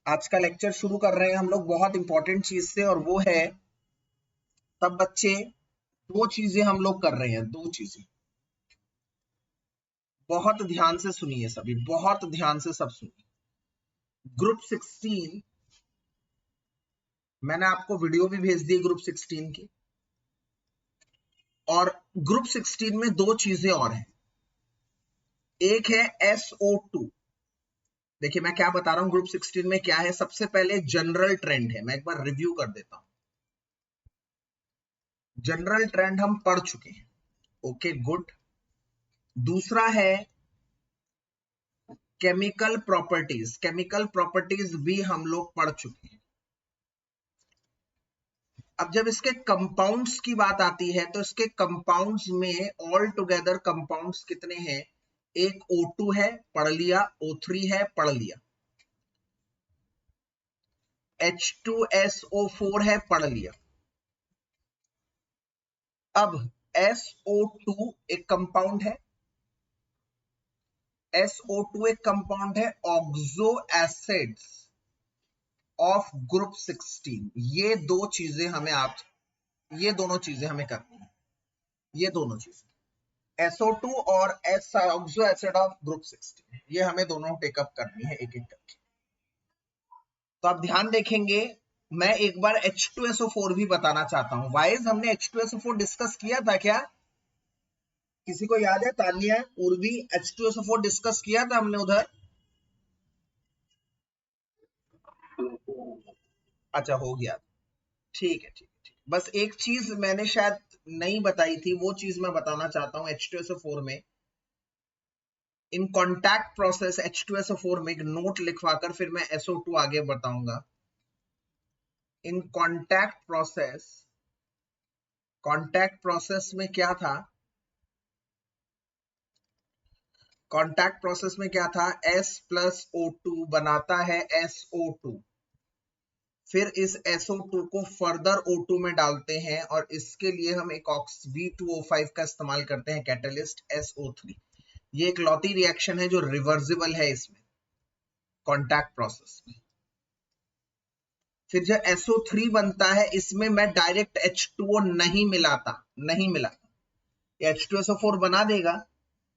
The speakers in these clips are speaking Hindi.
आज का लेक्चर शुरू कर रहे हैं हम लोग बहुत इंपॉर्टेंट चीज से, और वो है तब बच्चे दो चीजें हम लोग कर रहे हैं, दो चीजें बहुत ध्यान से सुनिए, सभी बहुत ध्यान से सब सुनिए। ग्रुप 16 मैंने आपको वीडियो भी भेज दी ग्रुप 16 की, और ग्रुप 16 में दो चीजें और हैं। एक है SO2। देखिए मैं क्या बता रहा हूं, ग्रुप 16 में क्या है। सबसे पहले जनरल ट्रेंड है, मैं एक बार रिव्यू कर देता हूं। जनरल ट्रेंड हम पढ़ चुके हैं, ओके गुड। दूसरा है केमिकल प्रॉपर्टीज। केमिकल प्रॉपर्टीज भी हम लोग पढ़ चुके हैं। अब जब इसके कंपाउंड्स की बात आती है तो इसके कंपाउंड्स में ऑल टुगेदर कंपाउंड्स कितने हैं? एक O2 है, पढ़ लिया। O3 है, पढ़ लिया। H2SO4 है, पढ़ लिया। अब SO2 एक कंपाउंड है, SO2 एक कंपाउंड है ऑक्सो एसिड्स ऑफ ग्रुप 16। ये दो चीजें हमें ये दोनों चीजें हमें करनी है, ये दोनों चीजें SO2 और ऑक्सो एसिड ऑफ ग्रुप 16, ये हमें दोनों टेकअप करनी है एक एक करके। तो आप ध्यान देखेंगे, मैं एक बार H2SO4 भी बताना चाहता हूं। वाइज हमने H2SO4 डिस्कस किया था क्या? किसी को याद है? तानिया, उर्वी, H2SO4 डिस्कस किया था हमने उधर? अच्छा, हो गया। ठीक है, ठीक है, ठीक है। बस एक चीज मैंने शायद नहीं बताई थी, वो चीज मैं बताना चाहता हूं। H2SO4 में इन कॉन्टैक्ट प्रोसेस H2SO4 में एक नोट लिखवाकर फिर मैं SO2 आगे बताऊंगा। इन कॉन्टैक्ट प्रोसेस में क्या था? कॉन्टैक्ट प्रोसेस में क्या था? S प्लस O2 बनाता है SO2। फिर इस SO2 को फर्दर O2 में डालते हैं, और इसके लिए हम एक B2O5 का इस्तेमाल करते हैं, कैटलिस्ट SO3। ये एक लॉती रिएक्शन है जो रिवर्सिबल है इसमें, कॉन्टैक्ट प्रोसेस में। फिर जो SO3 बनता है, इसमें मैं डायरेक्ट H2O नहीं मिलाता। ये H2SO4 बना देगा,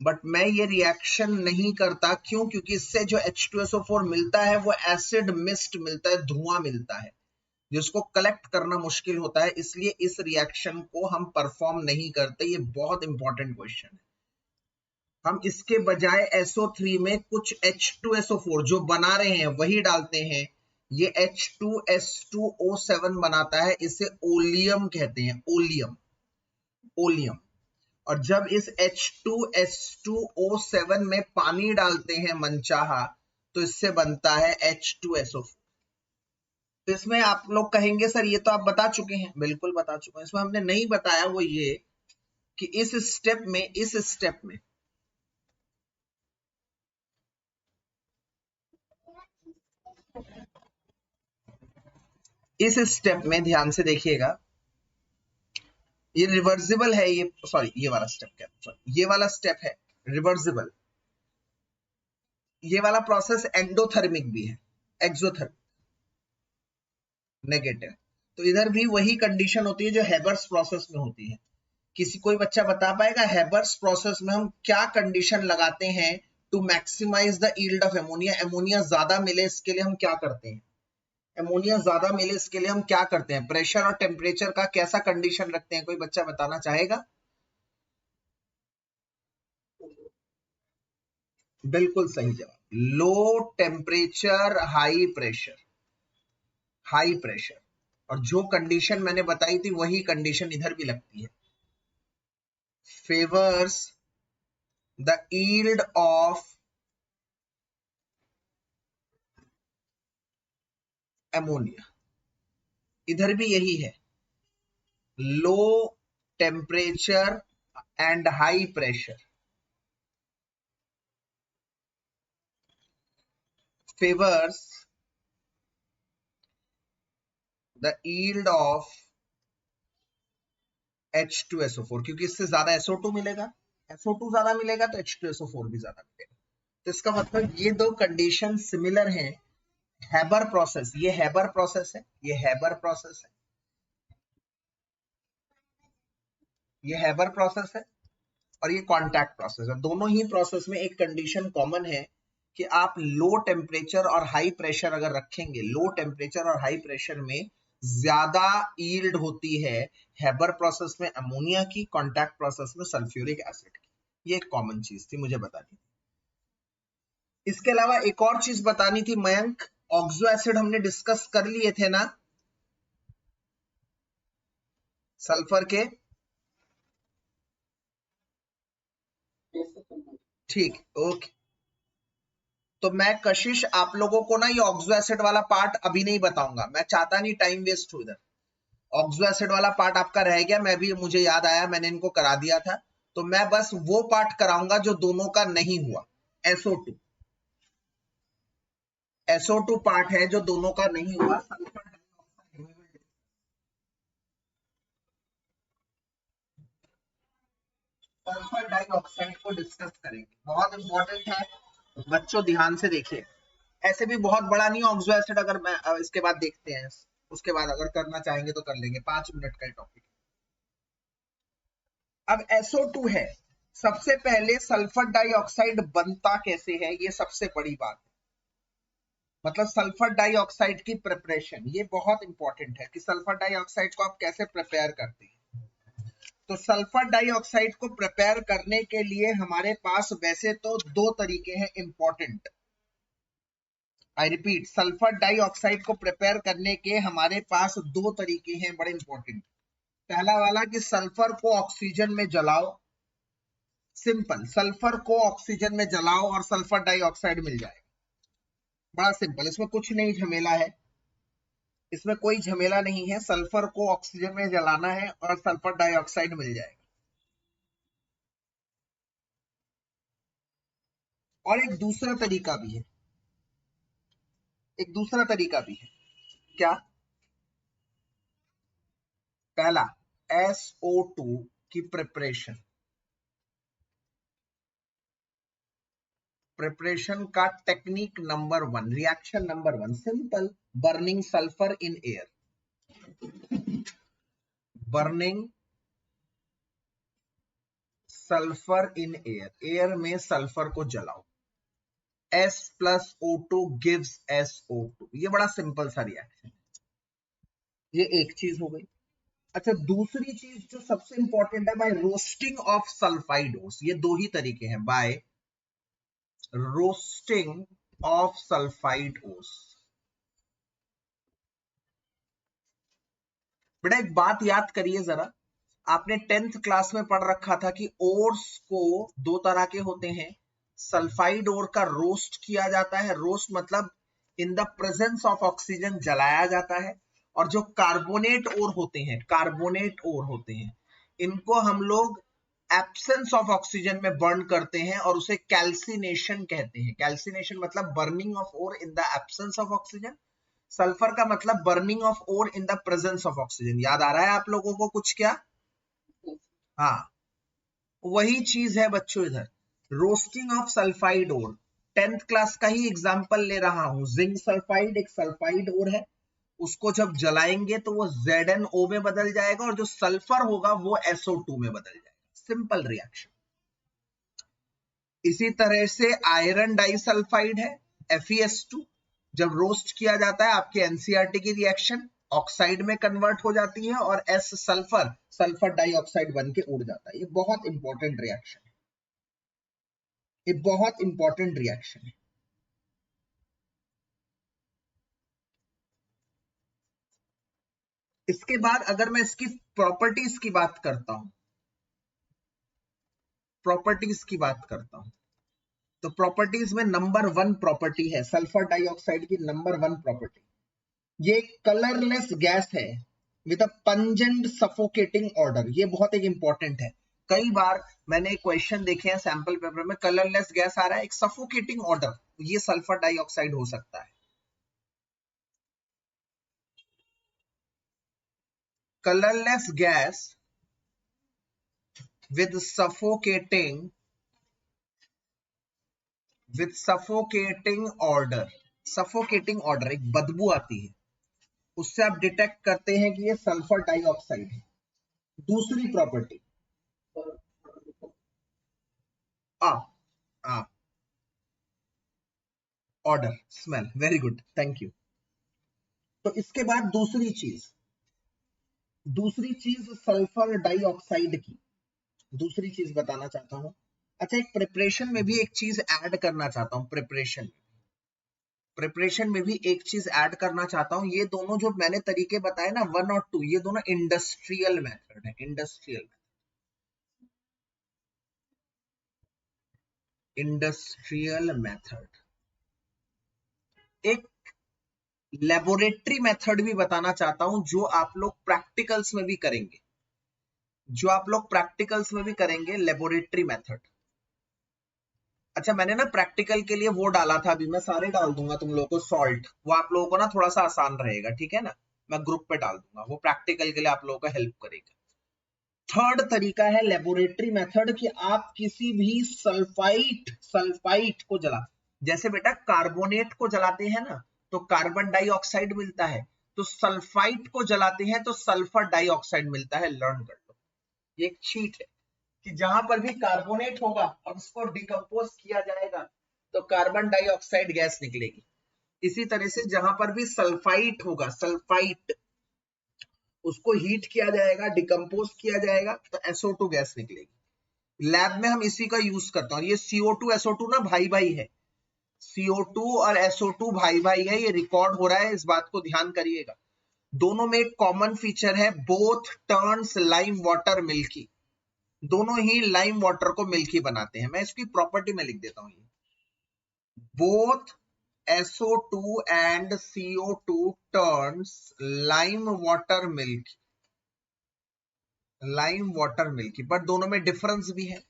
बट मैं ये रिएक्शन नहीं करता। क्यों? क्योंकि इससे जो H2SO4 मिलता है वो एसिड मिस्ट मिलता है, धुआं मिलता है, जिसको कलेक्ट करना मुश्किल होता है। इसलिए इस रिएक्शन को हम परफॉर्म नहीं करते। ये बहुत इंपॉर्टेंट क्वेश्चन है। हम इसके बजाय SO3 में कुछ H2SO4 जो बना रहे हैं वही डालते हैं। ये H2S2O7 बनाता है, इसे ओलियम कहते हैं, ओलियम। और जब इस H2S2O7 में पानी डालते हैं मनचाहा, तो इससे बनता है H2SO4। तो इसमें आप लोग कहेंगे सर ये तो आप बता चुके हैं। बिल्कुल बता चुके हैं। इसमें हमने नहीं बताया वो ये कि इस स्टेप में ध्यान से देखिएगा, ये रिवर्सिबल है। ये सॉरी, ये वाला स्टेप क्या, सॉरी, ये वाला स्टेप है रिवर्सिबल। ये वाला प्रोसेस एंडोथर्मिक भी है, एक्सोथर्मिक नेगेटिव। तो इधर भी वही कंडीशन होती है जो हेबर्स प्रोसेस में होती है। कोई बच्चा बता पाएगा हेबर्स प्रोसेस में हम क्या कंडीशन लगाते हैं to maximise the yield of ammonia? Ammonia ज्यादा मिले इसके लिए हम क्या करते हैं? प्रेशर और टेम्परेचर का कैसा कंडीशन रखते हैं? कोई बच्चा बताना चाहेगा? बिल्कुल सही जवाब, लो टेम्परेचर हाई प्रेशर। और जो कंडीशन मैंने बताई थी वही कंडीशन इधर भी लगती है। Favours the yield of ammonia, इधर भी यही है। Low temperature and high pressure favours the yield of H2SO4, क्योंकि इससे ज्यादा SO2 मिलेगा। SO2 ज्यादा मिलेगा तो H2SO4 भी ज्यादा मिलेगा। तो इसका मतलब ये दो कंडीशन सिमिलर हैं। हैबर प्रोसेस, ये हैबर प्रोसेस है, ये हैबर प्रोसेस है, ये हैबर प्रोसेस है और ये कॉन्टैक्ट प्रोसेस है। दोनों ही प्रोसेस में एक कंडीशन कॉमन है कि आप लो टेम्परेचर और हाई प्रेशर अगर रखेंगे, लो टेम्परेचर और हाई प्रेशर में ज्यादा यील्ड होती है हैबर प्रोसेस में अमोनिया की, कॉन्टैक्ट प्रोसेस में सल्फ्यूरिक एसिड की। ये एक कॉमन चीज थी, मुझे बतानी। इसके अलावा एक और चीज बतानी थी मयंक, ऑक्सो एसिड हमने डिस्कस कर लिए थे ना, सल्फर के, ठीक, ओके। तो मैं कशिश आप लोगों को ना ये ऑक्सो एसिड वाला पार्ट अभी नहीं बताऊंगा, मैं चाहता नहीं टाइम वेस्ट हो इधर। ऑक्सो एसिड वाला पार्ट आपका रह गया, मैं भी, मुझे याद आया मैंने इनको करा दिया था, तो मैं बस वो पार्ट कराऊंगा जो दोनों का नहीं हुआ। SO2, SO2 पार्ट है जो दोनों का नहीं हुआ। सल्फर डाइऑक्साइड को डिस्कस करेंगे, बहुत इंपॉर्टेंट है बच्चों, ध्यान से देखिए। ऐसे भी बहुत बड़ा नहीं ऑक्सो एसिड, अगर मैं इसके बाद देखते हैं, उसके बाद अगर करना चाहेंगे तो कर लेंगे, 5 मिनट का टॉपिक। अब SO2 है, सबसे पहले सल्फर डाइऑक्साइड बनता कैसे है, ये सबसे बड़ी बात है। मतलब सल्फर डाइऑक्साइड की प्रिपरेशन, ये बहुत इंपॉर्टेंट है कि सल्फर डाइऑक्साइड को आप कैसे प्रिपेयर करते हैं। तो सल्फर डाइऑक्साइड को प्रिपेयर करने के लिए हमारे पास वैसे तो दो तरीके हैं important. I repeat, sulphur dioxide को प्रिपेयर करने के हमारे पास दो तरीके हैं बड़े इंपॉर्टेंट। पहला वाला कि सल्फर को ऑक्सीजन में जलाओ, सिंपल, सल्फर को ऑक्सीजन में जलाओ और सल्फर डाइऑक्साइड मिल जाएगा, बड़ा सिंपल, इसमें कुछ नहीं झमेला है, इसमें कोई झमेला नहीं है, सल्फर को ऑक्सीजन में जलाना है और सल्फर डाइऑक्साइड मिल जाएगा। और एक दूसरा तरीका भी है, एक दूसरा तरीका भी है, क्या? पहला, SO2 की प्रिपरेशन, प्रिपरेशन का technique number 1, reaction number 1, simple, burning sulphur in air, burning sulphur in air, air में सल्फर को जलाओ, S plus O2 gives SO2, ये बड़ा सिंपल सा रिएक्शन, ये एक चीज हो गई। अच्छा, दूसरी चीज जो सबसे इंपॉर्टेंट है, बाय रोस्टिंग ऑफ सल्फाइड ओस, ये दो ही तरीके हैं, बाय रोस्टिंग ऑफ सल्फाइड ओस। बेटा एक बात याद करिए जरा, आपने 10th क्लास में पढ़ रखा था कि ओर्स को दो तरह के होते हैं, सल्फाइड ओर का रोस्ट किया जाता है, रोस्ट मतलब इन द प्रेजेंस ऑफ ऑक्सीजन जलाया जाता है, और जो कार्बोनेट ओर होते हैं, कार्बोनेट ओर होते हैं, इनको हम लोग एब्सेंस ऑफ ऑक्सीजन में बर्न करते हैं और उसे कैल्सिनेशन कहते हैं। कैल्सिनेशन मतलब burning of ore in the absence of oxygen, sulphur का मतलब burning of ore in the presence of oxygen. याद आ रहा है आप लोगों को कुछ क्या? हाँ, वही चीज है बच्चों इधर, roasting of sulphide ore. 10th class का ही एग्जांपल ले रहा हूं, जिंक सल्फाइड एक सल्फाइड ओर है, उसको जब जलाएंगे तो वो ZnO में बदल जाएगा और जो सल्फर होगा वो SO2 में बदल जाएगा, सिंपल रिएक्शन। इसी तरह से आयरन डाइसल्फाइड है, FeS2, जब रोस्ट किया जाता है आपके NCERT की रिएक्शन ऑक्साइड में कन्वर्ट हो जाती है और S सल्फर, सल्फर डाइऑक्साइड बन के उड़ जाता है। ये बहुत इंपॉर्टेंट रिएक्शन है, ये बहुत इंपॉर्टेंट रिएक्शन है। इसके बाद अगर मैं इसकी प्रॉपर्टीज की बात करता हूं, प्रॉपर्टीज की बात करता हूं, तो प्रॉपर्टीज में नंबर 1 प्रॉपर्टी है सल्फर डाइऑक्साइड की, नंबर 1 प्रॉपर्टी, ये कलरलेस गैस है with a pungent suffocating order. ये बहुत एक इंपॉर्टेंट है, कई बार मैंने क्वेश्चन देखे हैं सैंपल पेपर में, कलरलेस गैस आ रहा है, एक सफोकेटिंग ऑर्डर, ये सल्फर डाइऑक्साइड हो सकता है। Colourless gas with suffocating order, suffocating order, एक बदबू आती है, उससे आप डिटेक्ट करते हैं कि ये सल्फर डाइऑक्साइड है। दूसरी property order, smell, very good, thank you. तो इसके बाद दूसरी चीज सल्फर डाइऑक्साइड की दूसरी चीज बताना चाहता हूं। अच्छा, एक प्रिपरेशन में भी एक चीज ऐड करना चाहता हूं, प्रिपरेशन में भी एक चीज ऐड करना चाहता हूं। ये दोनों जो मैंने तरीके बताए ना, 1 और 2, ये दोनों इंडस्ट्रियल मेथड है। Industrial method. एक लेबोरेटरी मेथड भी बताना चाहता हूं जो आप लोग प्रैक्टिकल्स में भी करेंगे, लेबोरेटरी मेथड। अच्छा, मैंने ना प्रैक्टिकल के लिए वो डाला था, अभी मैं सारे डाल दूंगा तुम लोगों को, सॉल्ट, वो आप लोगों को ना थोड़ा सा आसान रहेगा, ठीक है ना, मैं ग्रुप पे डाल दूंगा, वो प्रैक्टिकल के लिए आप लोगों को हेल्प करेगा। थर्ड तरीका है लेबोरेटरी मेथड, कि आप किसी भी सल्फाइट को जला, जैसे बेटा कार्बोनेट को जलाते हैं ना तो कार्बन डाइऑक्साइड मिलता है, तो सल्फाइट को जलाते हैं तो सल्फर डाइऑक्साइड मिलता है। लर्न कर लो, ये एक चीट है कि जहां पर भी कार्बोनेट होगा और उसको डिकम्पोज किया जाएगा तो कार्बन डाइऑक्साइड गैस निकलेगी। इसी तरह से जहां पर भी सल्फाइट होगा, उसको हीट किया जाएगा, डिकम्पोज किया जाएगा तो SO2 गैस निकलेगी। लैब में हम इसी का यूज करते हैं। ये CO2 SO2 ना भाई भाई है, CO2 और SO2 भाई भाई है, ये रिकॉर्ड हो रहा है, इस बात को ध्यान करिएगा। दोनों में एक कॉमन फीचर है, both turns lime water milky, दोनों ही लाइम वाटर को मिल्की बनाते हैं। मैं इसकी प्रॉपर्टी में लिख देता हूं, both SO2 and CO2 turns lime water milky, but दोनों में डिफरेंस भी है।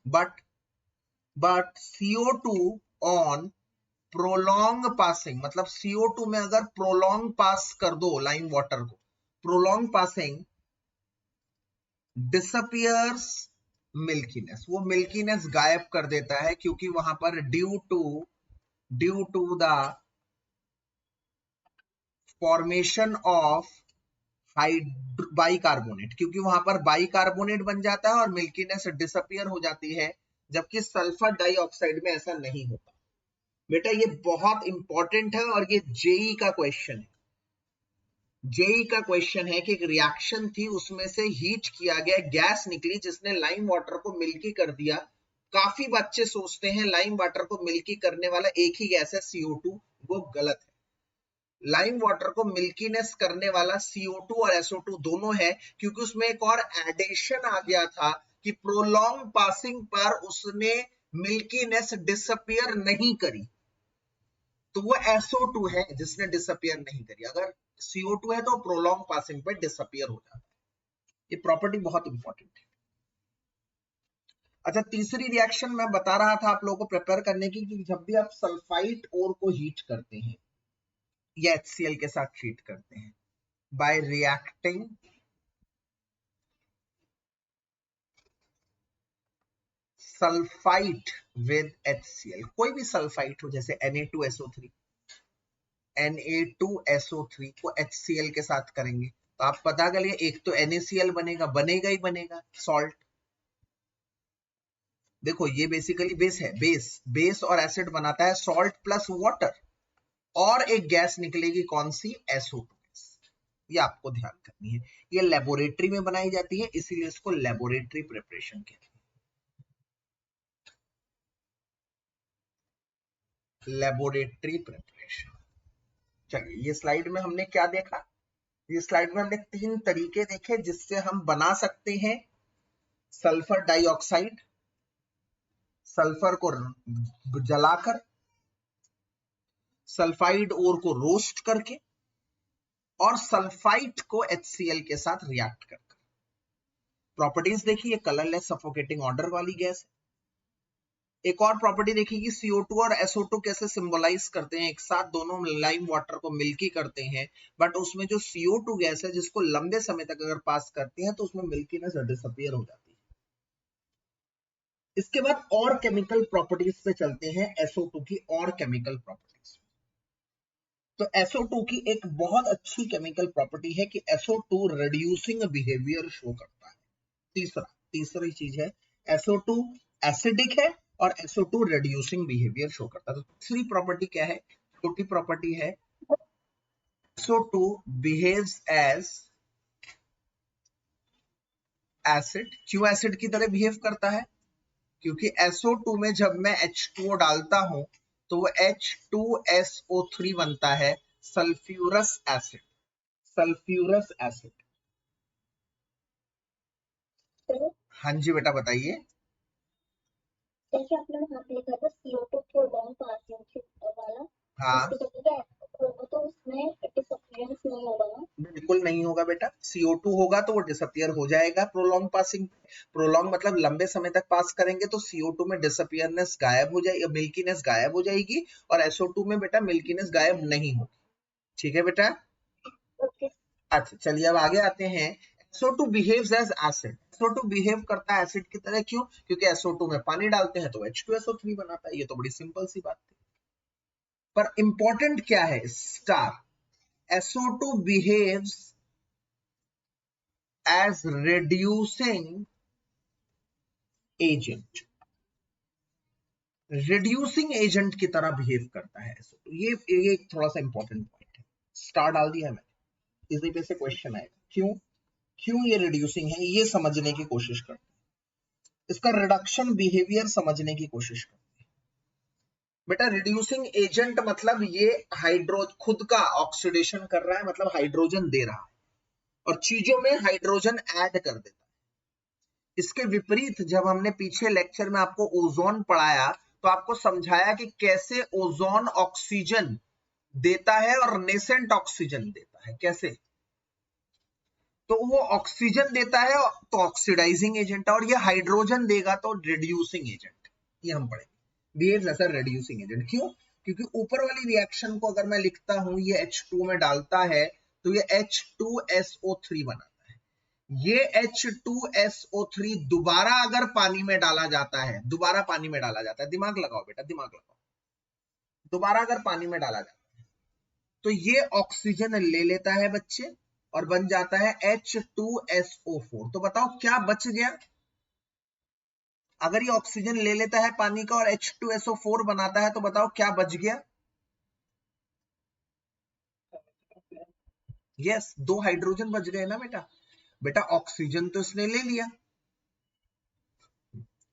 But CO2 on prolong passing, मतलब CO2 में अगर प्रोलॉन्ग पास कर दो लाइम वाटर को, प्रोलॉन्ग पासिंग डिसअपियर्स मिल्कीनेस, वो मिल्कीनेस गायब कर देता है, क्योंकि वहां पर due to the formation of bicarbonate, क्योंकि वहां पर बाइकार्बोनेट बन जाता है और मिल्कीनेस डिसअपियर हो जाती है, जबकि सल्फर डाइऑक्साइड में ऐसा नहीं होता। बेटा ये बहुत इंपॉर्टेंट है और ये जेई का क्वेश्चन है। जेई का क्वेश्चन है कि एक रिएक्शन थी, उसमें से हीट किया गया, गैस निकली जिसने लाइम वाटर को मिल्की कर दिया। काफी बच्चे सोचते हैं लाइम वाटर को मिल्की करने वाला एक ही गैस है CO2, वो गलत है। लाइम वाटर को मिल्कीनेस करने वाला CO2 और SO2 दोनों है, क्योंकि उसमें एक और एडिशन आ गया था कि प्रोलॉन्ग पासिंग पर उसने मिल्कीनेस डिसअपियर नहीं करी, तो वो SO2 है जिसने डिसअपियर नहीं करी। अगर CO2 है तो प्रोलॉन्ग पासिंग पर डिसअपियर हो जाता है। ये प्रॉपर्टी बहुत इंपॉर्टेंट है। अच्छा, तीसरी रिएक्शन मैं बता रहा था आप लोगों को प्रिपेयर करने की, कि जब भी आप सल्फाइट ओर को हीट करते हैं या HCl के साथ ट्रीट करते हैं, bye reacting sulphite with HCl, कोई भी सल्फाइट हो, जैसे Na2SO3 को HCl के साथ करेंगे तो आप पता करिए, एक तो NaCl बनेगा ही बनेगा, सॉल्ट। देखो ये बेसिकली बेस है, बेस और एसिड बनाता है सॉल्ट प्लस वाटर, और एक गैस निकलेगी, कौन सी? SO2 gas. ये आपको ध्यान करनी है, ये लेबोरेटरी में बनाई जाती है, इसीलिए इसको लेबोरेटरी प्रिपरेशन कहते हैं, लेबोरेटरी प्रिपरेशन। चलिए, ये स्लाइड में हमने क्या देखा? ये स्लाइड में हमने 3 तरीके देखे जिससे हम बना सकते हैं सल्फर डाइऑक्साइड, सल्फर को जलाकर, सल्फाइड ओर को रोस्ट करके, और सल्फाइट को HCl के साथ रिएक्ट कर। प्रॉपर्टीज देखिए, कलरलेस सफोकेटिंग ऑर्डर वाली गैस है। एक और प्रॉपर्टी देखिए कि CO2 और SO2 कैसे सिंबलाइज करते हैं, एक साथ दोनों लाइम वाटर को मिल्की करते हैं, बट उसमें जो CO2 गैस है जिसको लंबे समय तक अगर पास करते हैं तो उसमें मिल्कीनेस डिसअपीयर हो जाती है। इसके बाद और केमिकल प्रॉपर्टीज पे चलते हैं, SO2 की और केमिकल प्रॉपर्टीज। तो SO2 की एक बहुत अच्छी केमिकल प्रॉपर्टी है कि SO2 रिड्यूसिंग बिहेवियर शो करता है। तीसरी चीज है SO2 एसिडिक है और SO2 रिड्यूसिंग बिहेवियर शो करता है। तो तीसरी प्रॉपर्टी क्या है? छोटी प्रॉपर्टी है SO2 बिहेव्स एज एसिड। क्यों एसिड की तरह बिहेव करता है? क्योंकि SO2 में जब मैं H2O डालता हूं तो वो H2SO3 बनता है, सल्फ्यूरस एसिड। Sulphurous acid. हाँ जी बेटा बताइए। जैसे आपने वहां पे लिखा था CO2 प्रोलॉन्ग पासिंग वाला, हाँ उसकी जगह होगा तो उसमें डिसअपियरेंस नहीं होगा ना? बिल्कुल नहीं होगा बेटा, CO2 होगा तो वो डिसअपियर हो जाएगा प्रोलॉन्ग पासिंग। प्रोलॉन्ग मतलब लंबे समय तक पास करेंगे तो CO2 में डिसअपियरनेस गायब हो जाएगी, मिल्कीनेस गायब हो जाएगी, और SO2 में बेटा मिल्कीनेस गायब नहीं होगी। ठीक है बेटा। ओके। अच्छा चलिए अब आगे आते हैं। SO2 behaves as acid. SO2 behave करता है एसिड की तरह, क्यों? क्योंकि SO2 में पानी डालते हैं तो H2SO3 बनाता है। ये तो बड़ी सिंपल सी बात थी, पर इंपॉर्टेंट क्या है? Star. SO2 behaves as reducing agent. Reducing agent की तरह बिहेव करता है SO2। ये थोड़ा सा इंपॉर्टेंट पॉइंट है। स्टार डाल दिया है मैंने, इसी पे से क्वेश्चन आएगा। क्यों ये रिड्यूसिंग है, ये समझने की कोशिश करते हैं। इसका रिडक्शन बिहेवियर समझने की कोशिश करते हैं। बेटा रिड्यूसिंग एजेंट मतलब ये खुद का ऑक्सीडेशन कर रहा है, मतलब हाइड्रोजन दे रहा है और चीजों में हाइड्रोजन ऐड कर देता है। इसके विपरीत जब हमने पीछे लेक्चर में आपको ओजोन पढ़ाया तो आपको समझाया कि कैसे ओजोन ऑक्सीजन देता है और नेसेंट ऑक्सीजन देता है। कैसे? तो वो ऑक्सीजन देता है तो ऑक्सीडाइजिंग एजेंट है, और ये हाइड्रोजन देगा तो रिड्यूसिंग एजेंट। ये हम पढ़ेंगे, behaves as a reducing agent. क्यों? क्योंकि ऊपर वाली रिएक्शन को अगर मैं लिखता हूं ये H2 में डालता है तो ये H2SO3 बनाता है। ये H2SO3 दोबारा अगर पानी में डाला जाता है, दोबारा पानी में डाला जाता है, दिमाग लगाओ बेटा दिमाग लगाओ, दोबारा अगर पानी में डाला जाता है तो ये ऑक्सीजन ले लेता है बच्चे और बन जाता है H2SO4। तो बताओ क्या बच गया? अगर ये ऑक्सीजन ले लेता है पानी का और H2SO4 बनाता है तो बताओ क्या बच गया? यस, दो हाइड्रोजन बच गए ना बेटा। बेटा ऑक्सीजन तो इसने ले लिया,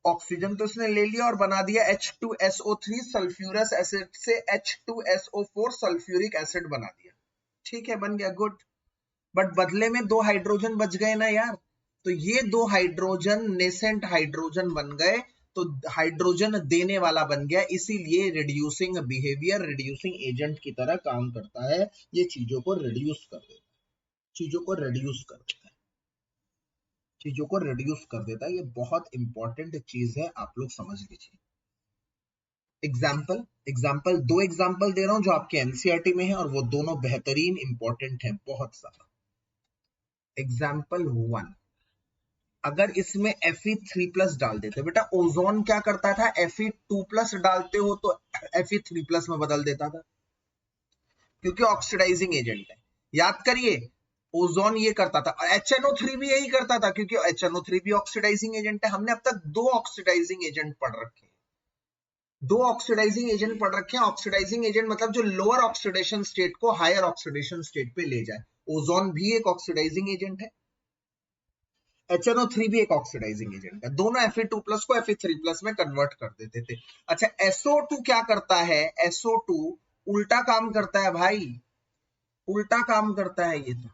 ऑक्सीजन तो इसने ले लिया और बना दिया H2SO3, सल्फ्यूरस एसिड से H2SO4 सल्फ्यूरिक एसिड बना दिया। ठीक है, बन गया, गुड। बट बदले में दो हाइड्रोजन बच गए ना यार। तो ये दो हाइड्रोजन नेसेंट हाइड्रोजन बन गए, तो हाइड्रोजन देने वाला बन गया, इसीलिए रिड्यूसिंग बिहेवियर रिड्यूसिंग एजेंट की तरह काम करता है। ये चीजों को रिड्यूस कर देता है, चीजों को रिड्यूस कर देता है, चीजों को रिड्यूस कर देता है। ये बहुत इंपॉर्टेंट चीज है, आप लोग समझ लीजिए। एग्जाम्पल दो एग्जाम्पल दे रहा हूं जो आपके एनसीईआरटी में है और वो दोनों बेहतरीन इंपॉर्टेंट है, बहुत सारा। एग्जाम्पल 1, अगर इसमें Fe3+ डाल देते, बेटा ओजोन क्या करता था? Fe2+ डालते हो तो Fe3+ में बदल देता था, क्योंकि ऑक्सीडाइजिंग एजेंट है। याद करिए, ओजोन ये करता था, और HNO3 भी यही करता था, क्योंकि HNO3 भी ऑक्सीडाइजिंग एजेंट है। हमने अब तक दो ऑक्सीडाइजिंग एजेंट पढ़ रखे हैं, दो ऑक्सीडाइजिंग एजेंट पढ़ रखे हैं। ऑक्सीडाइजिंग एजेंट मतलब जो लोअर ऑक्सीडेशन स्टेट को हायर ऑक्सीडेशन स्टेट पे ले जाए। ओजोन भी एक ऑक्सीडाइजिंग एजेंट है, HNO3 भी एक ऑक्सीडाइजिंग एजेंट है। दोनों Fe2+ को Fe3+ में कन्वर्ट कर देते थे। अच्छा SO2 क्या करता है? SO2 उल्टा काम करता है भाई, उल्टा काम करता है। ये तो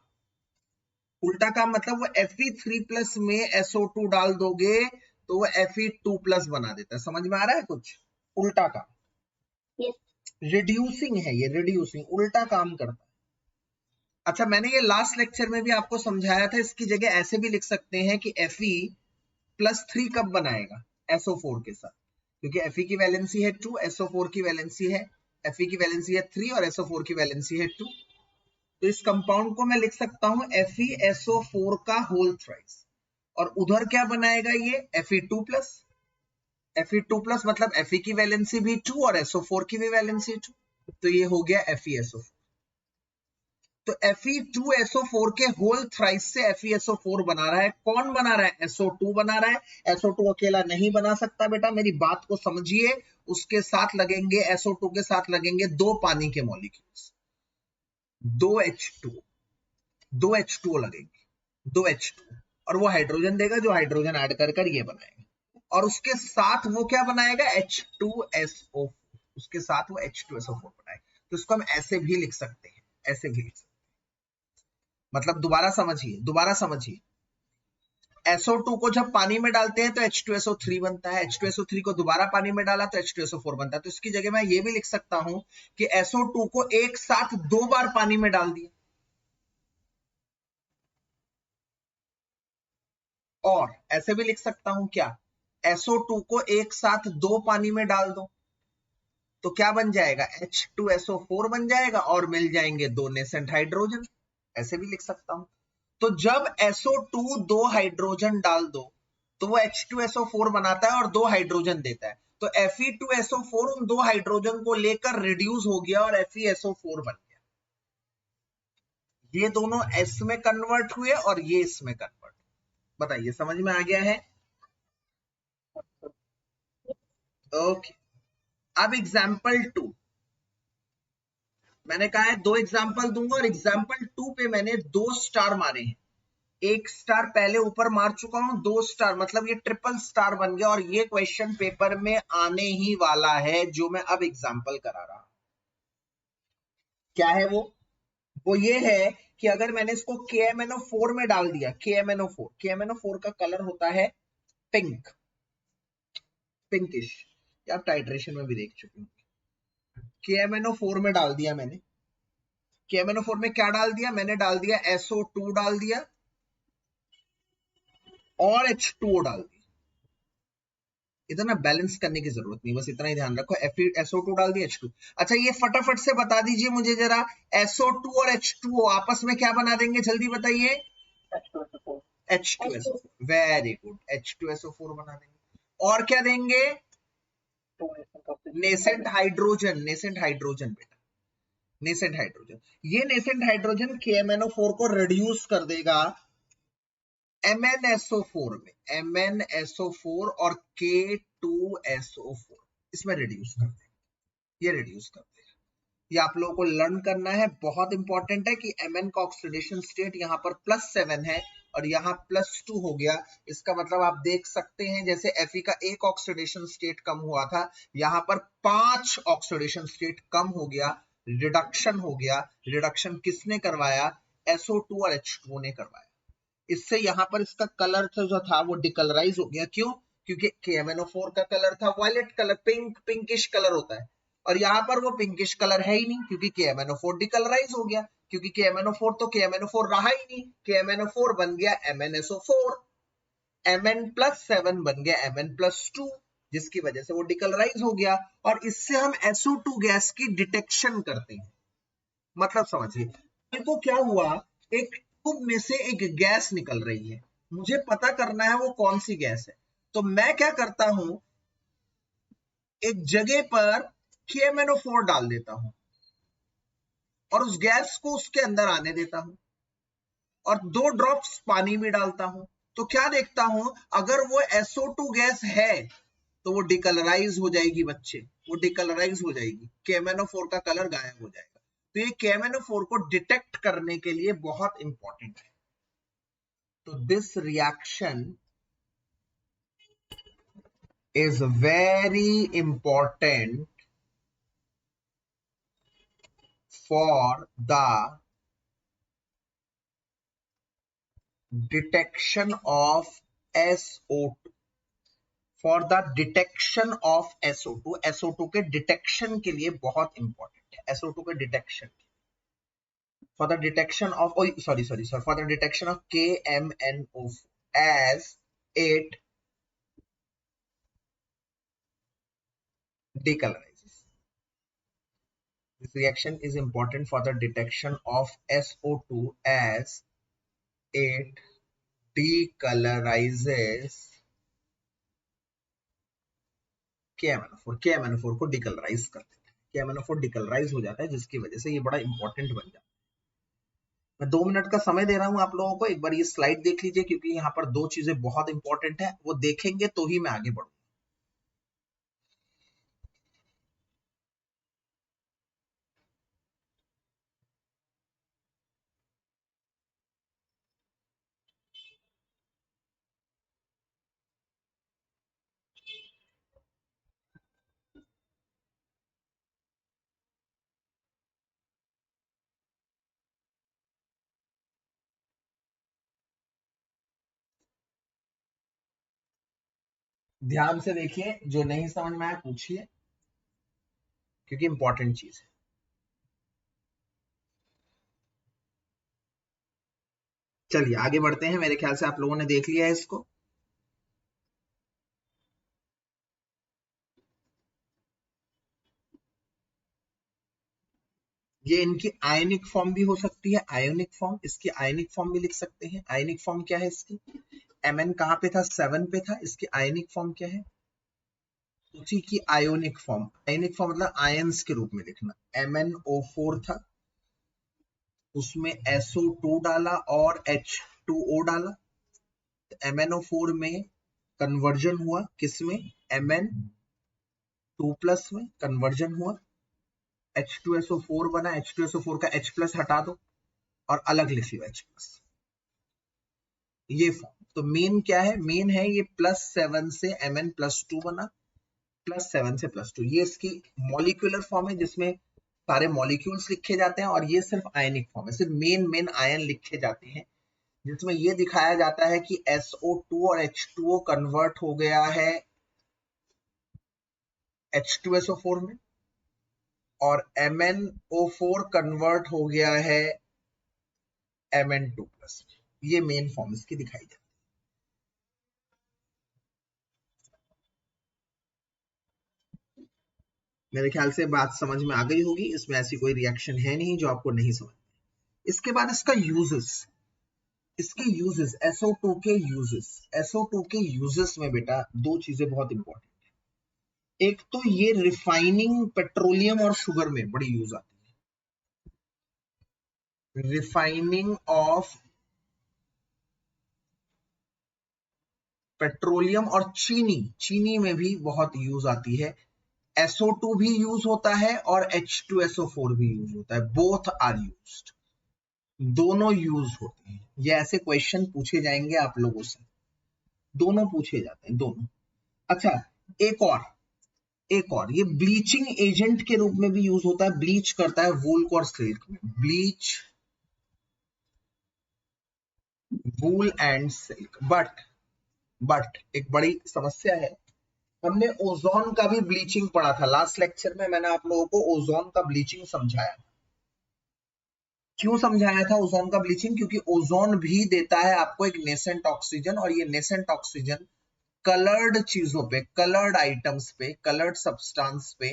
उल्टा काम मतलब वो Fe3+ में SO2 डाल दोगे तो वो Fe2+ बना देता है। समझ में आ रहा है कुछ? उल्टा काम, यस। रिड्यूसिंग है ये, रिड्यूसिंग, उल्टा काम करता है। अच्छा मैंने ये लास्ट लेक्चर में भी आपको समझाया था, इसकी जगह ऐसे भी लिख सकते हैं कि Fe+3 कब बनाएगा? SO4 के साथ, क्योंकि Fe की वैलेंसी है 2, SO4 की वैलेंसी है, Fe की वैलेंसी है 3 और SO4 की वैलेंसी है 2। तो इस कंपाउंड को मैं लिख सकता हूं FeSO4 का होल थ्राइस, और उधर क्या बनाएगा ये? Fe2+। Fe2+ मतलब Fe की वैलेंसी भी 2 और SO4 की भी वैलेंसी 2, तो ये हो गया FeSO4। तो Fe2SO4 के होल थ्राइस से FeSO4 बना रहा है। कौन बना रहा है? SO2 बना रहा है। SO2 अकेला नहीं बना सकता बेटा, मेरी बात को समझिए। उसके साथ लगेंगे, SO2 के साथ लगेंगे दो पानी के मॉलिक्यूल्स, दो H2O लगेंगे, दो H2O, और वो हाइड्रोजन देगा, जो हाइड्रोजन ऐड कर कर ये बनाएगा। और उसके साथ वो क्या बनाएगा? H2SO4। उसके साथ वो H2SO4 बनाएगा। तो इसको हम ऐसे भी लिख सकते हैं, ऐसे भी लिख सकते हैं। मतलब दोबारा समझिए। SO2 को जब पानी में डालते हैं तो H2SO3 बनता है। H2SO3 को दोबारा पानी में डाला तो H2SO4 बनता है। तो इसकी जगह मैं ये भी लिख सकता हूं कि SO2 को एक साथ दो बार पानी में डाल दिया, और ऐसे भी लिख सकता हूं क्या? SO2 को एक साथ दो पानी में डाल दो तो क्या बन जाएगा? H2SO4 बन जाएगा और मिल जाएंगे दो नेसेंट हाइड्रोजन। ऐसे भी लिख सकता हूं। तो जब SO2 दो हाइड्रोजन डाल दो तो वो H2SO4 बनाता है और दो हाइड्रोजन देता है। तो Fe2SO4 उन दो हाइड्रोजन को लेकर रिड्यूस हो गया और FeSO4 बन गया। ये दोनों S में कन्वर्ट हुए और ये इसमें कन्वर्ट। बताइए, समझ में आ गया है? ओके। अब एग्जाम्पल 2, मैंने कहा है दो एग्जाम्पल दूंगा और एग्जाम्पल 2 पे मैंने 2 स्टार मारे हैं। एक स्टार पहले ऊपर मार चुका हूं, 2 स्टार, मतलब ये ट्रिपल स्टार बन गया और ये क्वेश्चन पेपर में आने ही वाला है जो मैं अब एग्जाम्पल करा रहा हूं। क्या है वो ये है कि अगर मैंने इसको KMnO4 में डाल दिया, KMnO4 का कलर होता है पिंक, पिंकिश, आप टाइट्रेशन में भी देख चुके हो। KMnO4 में डाल दिया मैंने। KMnO4 में क्या डाल दिया? मैंने डाल दिया SO2 डाल दिया और H2O डाल दिया। इतना बैलेंस करने की जरूरत नहीं, बस इतना ही ध्यान रखो। SO2 डाल दिया, H2। अच्छा, ये फटाफट से बता दीजिए मुझे जरा, SO2 और H2O आपस में क्या बना देंगे? जल्दी बताइए। H2SO4। वेरी गुड, H2SO4 बना देंगे। और क्या देंगे? नेसेंट हाइड्रोजन, नेसेंट हाइड्रोजन बेटा, नेसेंट हाइड्रोजन। ये नेसेंट हाइड्रोजन KMnO4 को रिड्यूस कर देगा MnSO4 में, MnSO4 और K2SO4 इसमें रिड्यूस कर देगा, ये रिड्यूस कर देगा। ये आप लोगों को लर्न करना है, बहुत इंपॉर्टेंट है कि Mn का ऑक्सीडेशन स्टेट यहाँ पर +7 है और यहाँ +2 हो गया। इसका मतलब आप देख सकते हैं जैसे Fe का एक ऑक्सीडेशन स्टेट कम हुआ था, यहाँ पर 5 ऑक्सीडेशन स्टेट कम हो गया, रिडक्शन हो गया। रिडक्शन किसने करवाया? SO2 और H2O ने करवाया। इससे यहाँ पर इसका कलर जो था वो डिकलराइज हो गया। क्यों? क्योंकि KMnO4 का कलर था वायलेट कलर, पिंकिश कलर होता है, और यहाँ पर वो पिंकिश कलर है ही नहीं क्योंकि KMnO4 डिकलराइज हो गया। क्योंकि KMnO4 तो KMnO4 रहा ही नहीं, KMnO4 बन गया MnSO4, Mn+7 बन गया Mn+2, जिसकी वजह से वो डिकलराइज हो गया। और इससे हम SO2 गैस की डिटेक्शन करते हैं। मतलब समझिए, देखो क्या हुआ, एक ट्यूब में से एक गैस निकल रही है, मुझे पता करना है वो कौन सी गैस है। तो मैं क्या करता हूं, एक जगह पर KMnO4 डाल देता हूं और उस गैस को उसके अंदर आने देता हूं और 2 ड्रॉप्स पानी में डालता हूं। तो क्या देखता हूं, अगर वो SO2 गैस है तो वो डिकलराइज हो जाएगी बच्चे, वो डिकलराइज हो जाएगी, KMnO4 का कलर गायब हो जाएगा। तो ये KMnO4 को डिटेक्ट करने के लिए बहुत इंपॉर्टेंट है। तो this reaction is very important for the detection of SO2, for the detection of SO2, SO2 के डिटेक्शन के लिए बहुत इंपॉर्टेंट है। SO2 के detection, for the detection of, oh sorry, for the detection of KMnO4 as it decolorizes. This reaction is important for the detection of SO2 as it decolorizes KMnO4 को डिकलराइज कर देता है, KMnO4 डिकलराइज हो जाता है, जिसकी वजह से ये बड़ा इंपॉर्टेंट बन जाता है। मैं 2 मिनट का समय दे रहा हूं आप लोगों को, एक बार ये स्लाइड देख लीजिए क्योंकि यहाँ पर 2 चीजें बहुत इंपॉर्टेंट है, वो देखेंगे तो ही मैं आगे बढ़ूंगा। ध्यान से देखिए, जो नहीं समझ में आया पूछिए क्योंकि इंपॉर्टेंट चीज है। चलिए आगे बढ़ते हैं, मेरे ख्याल से आप लोगों ने देख लिया है इसको। ये इनकी आयनिक फॉर्म भी हो सकती है, आयोनिक फॉर्म, इसकी आयनिक फॉर्म भी लिख सकते हैं। आयनिक फॉर्म क्या है इसकी? Mn कहां पे था? 7 पे था। इसकी आयनिक फॉर्म क्या है? उसी की आयोनिक फॉर्म। आयोनिक फॉर्म मतलब आयंस के रूप में लिखना। MnO4 था, उसमें SO2 डाला और H2O डाला, तो MnO4 में कन्वर्जन हुआ, किसमें? Mn2 प्लस में कन्वर्जन हुआ, H2SO4 बना, H2SO4 का H प्लस हटा दो और अलग लिख लो H प्लस। ये फॉर्म तो मेन क्या है? मेन है ये +7 से Mn+2 बना, +7 से +2, ये इसकी मॉलिक्यूलर फॉर्म है जिसमें सारे मॉलिक्यूल्स लिखे जाते हैं, और ये सिर्फ आयनिक फॉर्म है, सिर्फ मेन मेन आयन लिखे जाते हैं, जिसमें ये दिखाया जाता है कि SO2 और H2O कन्वर्ट हो गया है H2SO4 में, और MnO4 कन्वर्ट हो गया है Mn2 प्लस में। ये मेन फॉर्म इसकी दिखाई जाती है। मेरे ख्याल से बात समझ में आ गई होगी, इसमें ऐसी कोई रिएक्शन है नहीं जो आपको नहीं समझ। इसके बाद इसका यूजेस, इसके यूजेस, SO2 के यूजेस, SO2 के यूजेस में बेटा 2 चीजें बहुत इंपॉर्टेंट है। एक तो ये रिफाइनिंग पेट्रोलियम और शुगर में बड़ी यूज आती है। रिफाइनिंग ऑफ पेट्रोलियम और चीनी, चीनी में भी बहुत यूज आती है। SO2 भी यूज होता है और H2SO4 भी यूज होता है, बोथ आर यूज्ड, दोनों यूज होते हैं। ये ऐसे क्वेश्चन पूछे जाएंगे आप लोगों से, दोनों पूछे जाते हैं, दोनों। अच्छा, एक और ये ब्लीचिंग एजेंट के रूप में भी यूज होता है, ब्लीच करता है वूल को और सिल्क में, bleach wool and silk. But एक बड़ी समस्या है, हमने ओजोन का भी ब्लीचिंग पढ़ा था लास्ट लेक्चर में, मैंने आप लोगों को ओजोन का ब्लीचिंग समझाया। क्यों समझाया था ओजोन का ब्लीचिंग? क्योंकि ओजोन भी देता है आपको एक नेसेंट ऑक्सीजन, और ये नेसेंट ऑक्सीजन कलर्ड चीजों पे, कलर्ड आइटम्स पे, कलर्ड सब्सटेंस पे